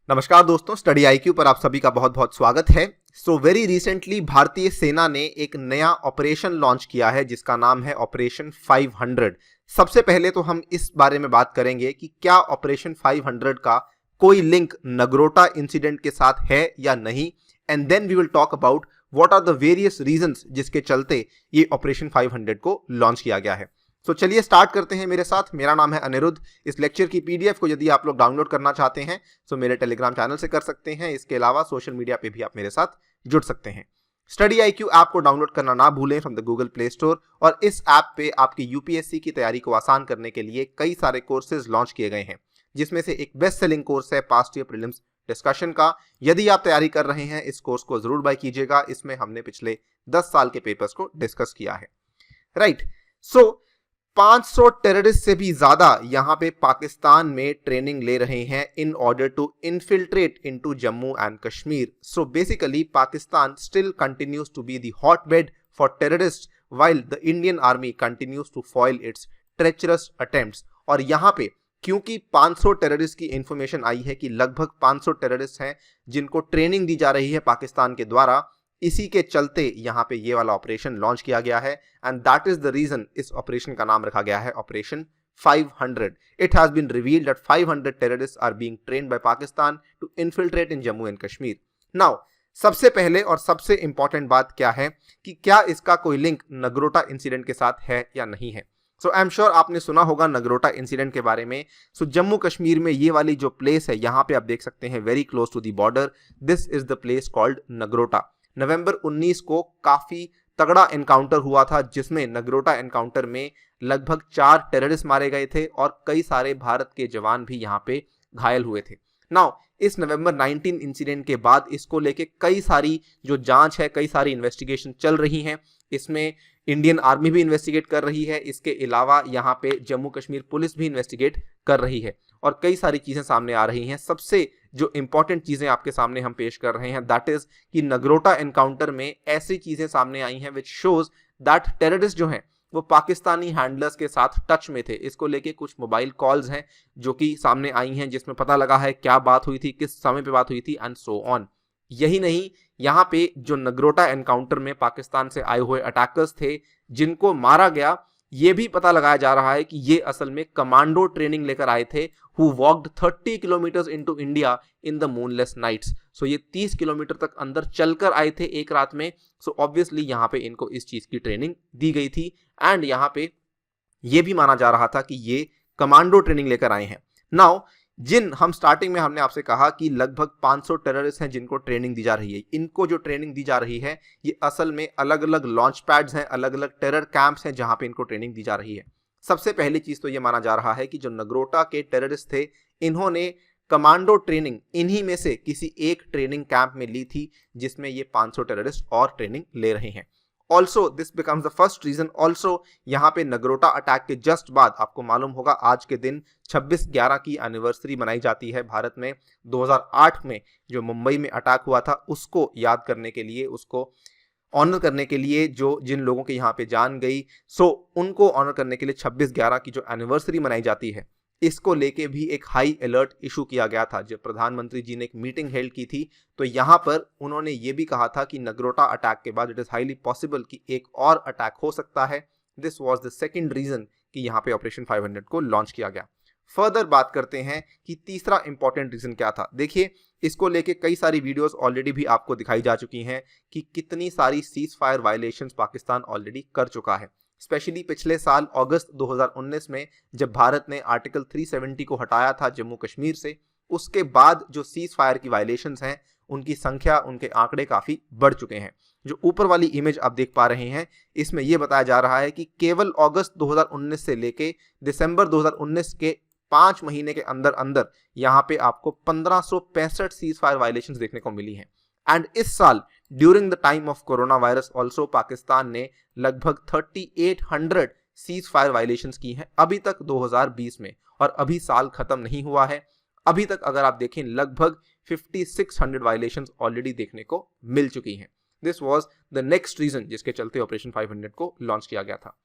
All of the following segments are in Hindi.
नमस्कार दोस्तों, स्टडी आईक्यू पर आप सभी का बहुत बहुत स्वागत है। वेरी रिसेंटली भारतीय सेना ने एक नया ऑपरेशन लॉन्च किया है जिसका नाम है ऑपरेशन 500। सबसे पहले तो हम इस बारे में बात करेंगे कि क्या ऑपरेशन 500 का कोई लिंक नगरोटा इंसिडेंट के साथ है या नहीं, and then we will talk about what are the various reasons जिसके चलते ये ऑपरेशन 500 को लॉन्च किया गया है। चलिए स्टार्ट करते हैं मेरे साथ। मेरा नाम है अनिरुद्ध। इस लेक्चर की पीडीएफ को यदि आप लोग डाउनलोड करना चाहते हैं तो मेरे टेलीग्राम चैनल से कर सकते हैं। इसके अलावा सोशल मीडिया पे भी आप मेरे साथ जुड़ सकते हैं। स्टडी आईक्यू ऐप को डाउनलोड करना ना भूलें from the Google play store. और इस ऐप पे आपकी यूपीएससी की तैयारी को आसान करने के लिए कई सारे कोर्सेज लॉन्च किए गए हैं, जिसमें से एक बेस्ट सेलिंग कोर्स है पास्ट ईयर प्रीलिम्स डिस्कशन का। यदि आप तैयारी कर रहे हैं इस कोर्स को जरूर बाय कीजिएगा। इसमें हमने पिछले 10 साल के पेपर्स को डिस्कस किया है। राइट, 500 टेररिस्ट से भी ज्यादा यहां पे पाकिस्तान में ट्रेनिंग ले रहे हैं in order to infiltrate into Jammu and Kashmir. So basically Pakistan still continues to be the hotbed for terrorist while the Indian army continues to foil its treacherous attempts. और यहां पे क्योंकि 500 टेररिस्ट की इंफॉर्मेशन आई है कि लगभग 500 टेररिस्ट हैं जिनको ट्रेनिंग दी जा रही है पाकिस्तान के द्वारा, इसी के चलते यहां पे ये वाला ऑपरेशन लॉन्च किया गया है। And that is the reason इस ऑपरेशन का नाम रखा गया है operation 500। It has been revealed that 500 terrorist are being trained by Pakistan to infiltrate in Jammu and Kashmir. Now सबसे पहले और सबसे इंपॉर्टेंट बात क्या है कि क्या इसका कोई लिंक नगरोटा इंसिडेंट के साथ है या नहीं है। आई एम श्योर आपने सुना होगा नगरोटा इंसिडेंट के बारे में। जम्मू कश्मीर में ये वाली जो प्लेस है यहां पे आप देख सकते हैं very close to the border, this is the place called Nagrota. नवंबर 19 को काफी तगड़ा एनकाउंटर हुआ था जिसमें नगरोटा एनकाउंटर में लगभग 4 टेररिस्ट मारे गए थे और कई सारे भारत के जवान भी यहां पे घायल हुए थे। नाउ इस नवंबर 19 इंसिडेंट के बाद इसको लेके कई सारी जो जांच है, कई सारी इन्वेस्टिगेशन चल रही हैं। इसमें इंडियन आर्मी भी इन्वेस्टिगेट कर रही है, इसके अलावा यहाँ पे जम्मू कश्मीर पुलिस भी इन्वेस्टिगेट कर रही है और कई सारी चीजें सामने आ रही हैं। सबसे जो इंपॉर्टेंट चीजें आपके सामने हम पेश कर रहे हैं दैट इज कि नगरोटा एनकाउंटर में ऐसी चीजें सामने आई हैं विच शोज दैट टेररिस्ट जो हैं वो पाकिस्तानी हैंडलर्स के साथ टच में थे। इसको लेके कुछ मोबाइल कॉल्स हैं जो कि सामने आई हैं जिसमें पता लगा है क्या बात हुई थी, किस समय पे बात हुई थी एंड सो ऑन। यही नहीं, यहाँ पे जो नगरोटा एनकाउंटर में पाकिस्तान से आए हुए अटैकर्स थे जिनको मारा गया, ये भी पता लगाया जा रहा है कि ये असल में कमांडो ट्रेनिंग लेकर आए थे who walked 30 kilometre into India in the moonless nights। ये 30 किलोमीटर तक अंदर चलकर आए थे एक रात में। ऑब्वियसली यहाँ पे इनको इस चीज की ट्रेनिंग दी गई थी एंड यहाँ पे ये भी माना जा रहा था कि ये कमांडो ट्रेनिंग लेकर आए हैं। नाउ हम स्टार्टिंग में हमने आपसे कहा कि लगभग 500 टेररिस्ट हैं जिनको ट्रेनिंग दी जा रही है। इनको जो ट्रेनिंग दी जा रही है ये असल में अलग अलग लॉन्च पैड्स हैं, अलग अलग टेरर कैंप्स हैं जहां पे इनको ट्रेनिंग दी जा रही है। सबसे पहली चीज तो ये माना जा रहा है कि जो नगरोटा के टेररिस्ट थे इन्होंने कमांडो ट्रेनिंग इन्हीं में से किसी एक ट्रेनिंग कैंप में ली थी जिसमें ये 500 टेररिस्ट और ट्रेनिंग ले रहे हैं। Also this becomes the first reason. Also यहाँ पे नगरोटा अटैक के जस्ट बाद आपको मालूम होगा आज के दिन 26/11 की एनिवर्सरी मनाई जाती है भारत में। 2008 में जो मुंबई में अटैक हुआ था उसको याद करने के लिए, उसको ऑनर करने के लिए जो जिन लोगों के यहाँ पे जान गई, उनको ऑनर करने के लिए 26/11 की जो एनिवर्सरी मनाई जाती है इसको लेके भी एक हाई अलर्ट इशू किया गया था। जब प्रधानमंत्री जी ने एक मीटिंग हेल्ड की थी तो यहाँ पर उन्होंने ये भी कहा था कि नगरोटा अटैक के बाद इट इज हाईली पॉसिबल कि एक और अटैक हो सकता है। This was the second reason कि यहाँ पे ऑपरेशन 500 को लॉन्च किया गया। फर्दर बात करते हैं कि तीसरा इंपॉर्टेंट रीजन क्या था। देखिए इसको लेके कई सारी वीडियोस ऑलरेडी भी आपको दिखाई जा चुकी हैं कि कितनी सारी cease fire violations Pakistan already कर चुका है। स्पेशली पिछले साल अगस्त 2019 में जब भारत ने आर्टिकल 370 को हटाया था जम्मू कश्मीर से, उसके बाद जो सीज फायर की वायलेशंस हैं उनकी संख्या, उनके आंकड़े काफी बढ़ चुके हैं। जो ऊपर वाली इमेज आप देख पा रहे हैं इसमें यह बताया जा रहा है कि केवल अगस्त 2019 से लेके दिसंबर 2019 के 5 महीने के अंदर अंदर यहाँ पे आपको 1565 सीज फायर वायलेशंस देखने को मिली हैं। एंड इस साल during the time of corona virus also Pakistan ने लगभग 3800 सीज फायर वायलेशंस की हैं अभी तक 2020 में, और अभी साल खत्म नहीं हुआ है। अभी तक अगर आप देखें लगभग 5600 वायलेशंस ऑलरेडी देखने को मिल चुकी हैं। This was the next reason जिसके चलते ऑपरेशन 500 को लॉन्च किया गया था।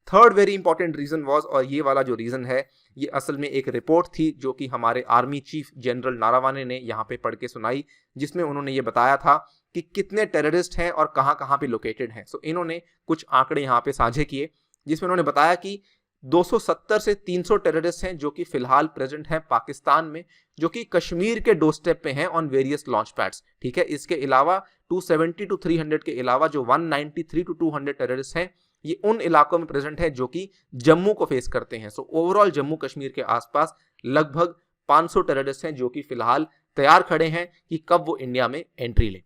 Third very important reason was, और ये वाला जो रीजन है ये असल में एक रिपोर्ट थी जो कि हमारे आर्मी चीफ जनरल नारावाने ने यहाँ पे पढ़ के सुनाई, जिसमें उन्होंने ये बताया था कि कितने टेररिस्ट हैं और कहाँ कहाँ पे लोकेटेड हैं। सो इन्होंने कुछ आंकड़े यहाँ पे साझे किए, जिसमें उन्होंने बताया कि 270 से 300 टेररिस्ट हैं जो कि फिलहाल प्रेजेंट हैं पाकिस्तान में, जो कि कश्मीर के डोरस्टेप पे हैं ऑन वेरियस लॉन्च पैड्स। ठीक है, इसके अलावा 270 टू 300 के अलावा जो 193 टू 200 टेररिस्ट हैं ये उन इलाकों में प्रेजेंट है जो कि जम्मू को फेस करते हैं। सो ओवरऑल जम्मू कश्मीर के आसपास लगभग 500 टेररिस्ट हैं जो कि फिलहाल तैयार खड़े हैं कि कब वो इंडिया में एंट्री लें।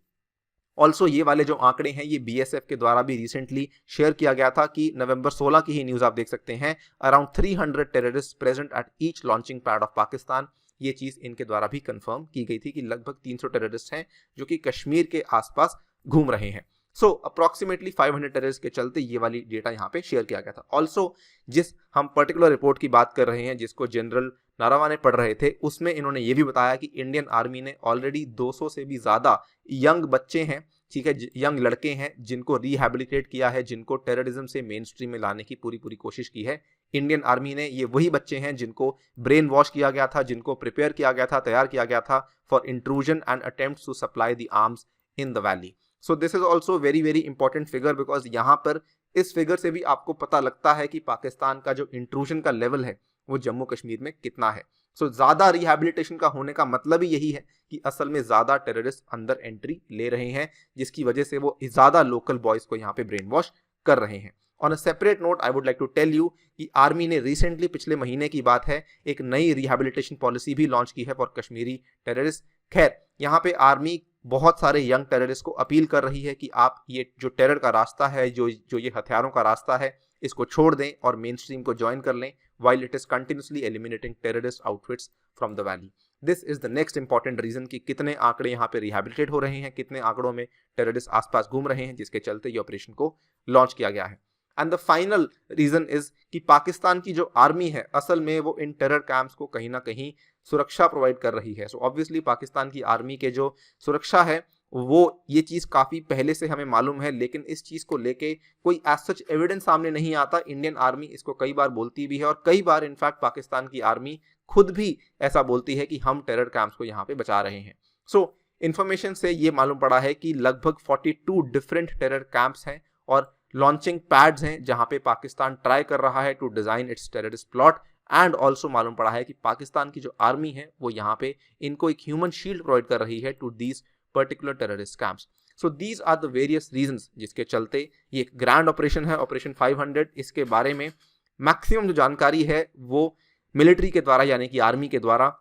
ऑल्सो ये वाले जो आंकड़े हैं ये बीएसएफ के द्वारा भी रिसेंटली शेयर किया गया था कि नवंबर 16 की ही न्यूज आप देख सकते हैं, around 300 terrorist present at each launching pad of Pakistan. ये चीज इनके द्वारा भी कंफर्म की गई थी कि लगभग 300 टेररिस्ट हैं जो कि कश्मीर के आसपास घूम रहे हैं। सो अप्रोक्सीमेटली 500 टेररिस्ट के चलते ये वाली डेटा यहाँ पे शेयर किया गया था। ऑल्सो जिस हम पर्टिकुलर रिपोर्ट की बात कर रहे हैं जिसको जनरल नारावाने पढ़ रहे थे, उसमें इन्होंने ये भी बताया कि इंडियन आर्मी ने ऑलरेडी 200 से भी ज्यादा यंग बच्चे हैं, ठीक है, यंग लड़के हैं जिनको रिहैबिलिटेट किया है, जिनको टेररिज्म से मेन स्ट्रीम में लाने की पूरी कोशिश की है इंडियन आर्मी ने। ये वही बच्चे हैं जिनको ब्रेन वॉश किया गया था, जिनको प्रिपेयर किया गया था, तैयार किया गया था for intrusion and attempts to supply the arms in the valley. So this is also very very important figure, because यहाँ पर इस फिगर से भी आपको पता लगता है कि पाकिस्तान का जो इंट्रूजन का लेवल है वो जम्मू कश्मीर में कितना है। सो ज्यादा रिहैबिलिटेशन का होने का मतलब ही यही है कि असल में ज्यादा टेररिस्ट अंदर एंट्री ले रहे हैं, जिसकी वजह से वो ज्यादा लोकल बॉयज को यहाँ पे ब्रेन वॉश कर रहे हैं। On a separate note I would like to tell you कि आर्मी ने रिसेंटली, पिछले महीने की बात है, एक नई रिहैबिलिटेशन पॉलिसी भी लॉन्च की है फॉर कश्मीरी टेररिस्ट। खैर यहाँ पे आर्मी बहुत सारे यंग टेररिस्ट को अपील कर रही है कि आप ये जो टेरर का रास्ता है, जो ये हथियारों का रास्ता है, इसको छोड़ दें और मेन स्ट्रीम को ज्वाइन कर लें, while it is continuously eliminating terrorist outfits from the valley. This is the next important reason कि कितने आंकड़े यहाँ पे रिहैबिलिटेट हो रहे हैं, कितने आंकड़ों में टेररिस्ट आसपास घूम रहे हैं, जिसके चलते ये ऑपरेशन को लॉन्च किया गया है। And the final reason is कि पाकिस्तान की जो आर्मी है असल में वो इन टेरर कैंप्स को कहीं ना कहीं सुरक्षा प्रोवाइड कर रही है। सो ऑब्वियसली पाकिस्तान की आर्मी के जो सुरक्षा है वो ये चीज काफी पहले से हमें मालूम है, लेकिन इस चीज को लेके कोई एज सच एविडेंस सामने नहीं आता। इंडियन आर्मी इसको कई बार बोलती भी है और कई बार इनफैक्ट पाकिस्तान की आर्मी खुद भी ऐसा बोलती है कि हम टेरर कैंप्स को यहाँ पे बचा रहे हैं। सो इन्फॉर्मेशन से ये मालूम पड़ा है कि लगभग 42 डिफरेंट टेरर कैंप्स हैं और लॉन्चिंग पैड्स हैं जहां पे पाकिस्तान ट्राई कर रहा है to design its terrorist plot. And also मालूम पड़ा है कि पाकिस्तान की जो आर्मी है वो यहाँ पे इनको एक ह्यूमन शील्ड प्रोवाइड कर रही है to these particular terrorist camps. So these are the various reasons जिसके चलते ये एक ग्रैंड ऑपरेशन है, ऑपरेशन 500। इसके बारे में मैक्सिमम जो जानकारी है वो मिलिट्री के द्वारा यानी कि आर्मी के द्वारा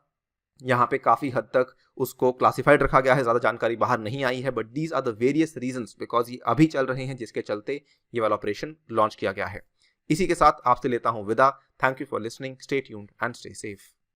यहाँ पे काफी हद तक उसको क्लासिफाइड रखा गया है, ज्यादा जानकारी बाहर नहीं आई है। But these are the various reasons because ये अभी चल रहे हैं जिसके चलते ये वाला ऑपरेशन लॉन्च किया गया है। इसी के साथ आपसे लेता हूं विदा। Thank you for listening, stay tuned and stay safe.